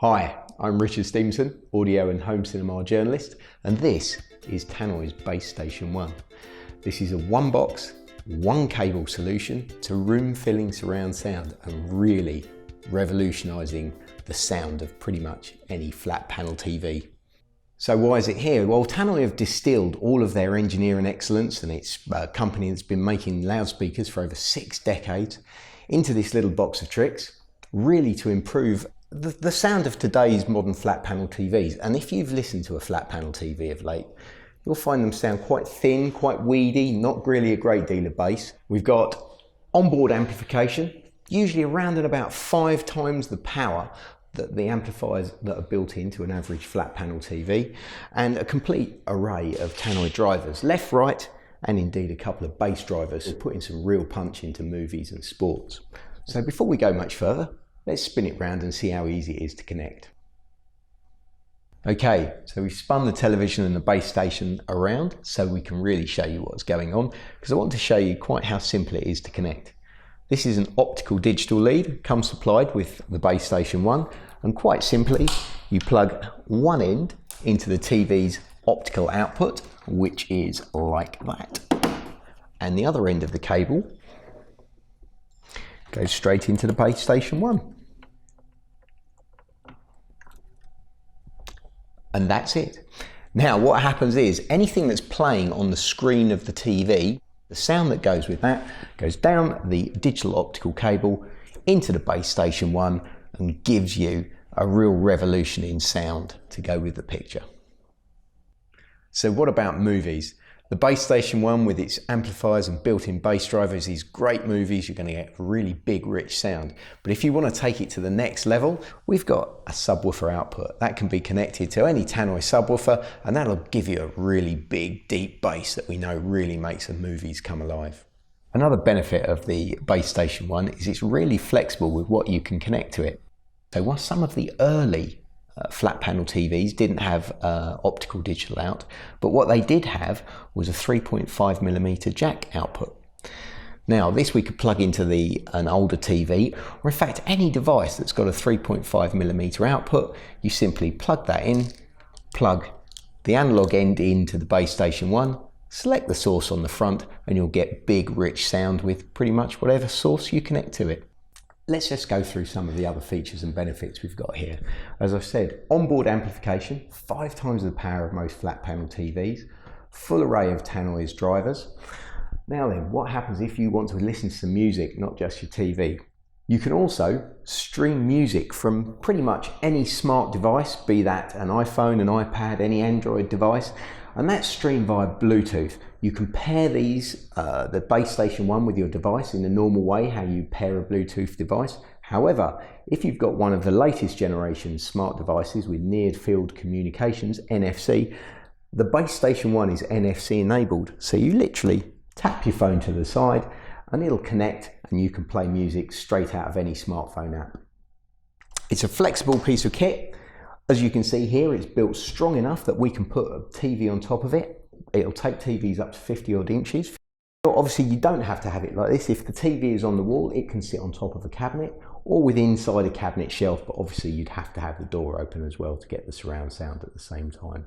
Hi, I'm Richard Stevenson, audio and home cinema journalist, and this is Tannoy's BaseStation One. This is a one box, one cable solution to room filling surround sound and really revolutionising the sound of pretty much any flat panel TV. So why is it here? Well, Tannoy have distilled all of their engineering excellence, and it's a company that's been making loudspeakers for over 6 decades, into this little box of tricks, really to improve the sound of today's modern flat panel TVs. And if you've listened to a flat panel TV of late, you'll find them sound quite thin, quite weedy, not really a great deal of bass. We've got onboard amplification, usually around and about 5 times the power that the amplifiers that are built into an average flat panel TV, and a complete array of Tannoy drivers, left, right, and indeed a couple of bass drivers, putting some real punch into movies and sports. So before we go much further, let's spin it round and see how easy it is to connect. Okay, so we've spun the television and the base station around so we can really show you what's going on, because I want to show you quite how simple it is to connect. This is an optical digital lead, comes supplied with the BaseStation One, and quite simply you plug one end into the TV's optical output, which is like that, and the other end of the cable goes straight into the BaseStation One. And that's it. Now what happens is anything that's playing on the screen of the TV, the sound that goes with that goes down the digital optical cable into the BaseStation One and gives you a real revolution in sound to go with the picture. So what about movies? The BaseStation One with its amplifiers and built-in bass drivers is great movies. You're going to get really big, rich sound. But if you want to take it to the next level, we've got a subwoofer output. That can be connected to any Tannoy subwoofer, and that'll give you a really big, deep bass that we know really makes the movies come alive. Another benefit of the BaseStation One is it's really flexible with what you can connect to it. So while some of the early flat panel TVs didn't have optical digital out, but what they did have was a 3.5mm jack output. Now this we could plug into an older TV, or in fact any device that's got a 3.5mm output. You simply plug that in, plug the analog end into the BaseStation One, select the source on the front, and you'll get big rich sound with pretty much whatever source you connect to it. Let's just go through some of the other features and benefits we've got here. As I've said, onboard amplification, 5 times the power of most flat panel TVs, full array of Tannoy's drivers. Now then, what happens if you want to listen to some music, not just your TV? You can also stream music from pretty much any smart device, be that an iPhone, an iPad, any Android device, and that's streamed via Bluetooth. You can pair these, the BaseStation One with your device in the normal way, how you pair a Bluetooth device. However, if you've got one of the latest generation smart devices with near field communications, NFC, the BaseStation One is NFC enabled. So you literally tap your phone to the side and it'll connect and you can play music straight out of any smartphone app. It's a flexible piece of kit. As you can see here, it's built strong enough that we can put a TV on top of it. It'll take TVs up to 50 odd inches. Obviously you don't have to have it like this. If the TV is on the wall, it can sit on top of a cabinet or with inside a cabinet shelf, but obviously you'd have to have the door open as well to get the surround sound at the same time.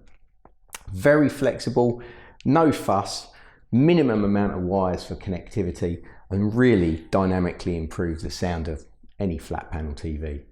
Very flexible, no fuss, minimum amount of wires for connectivity, and really dynamically improves the sound of any flat panel TV.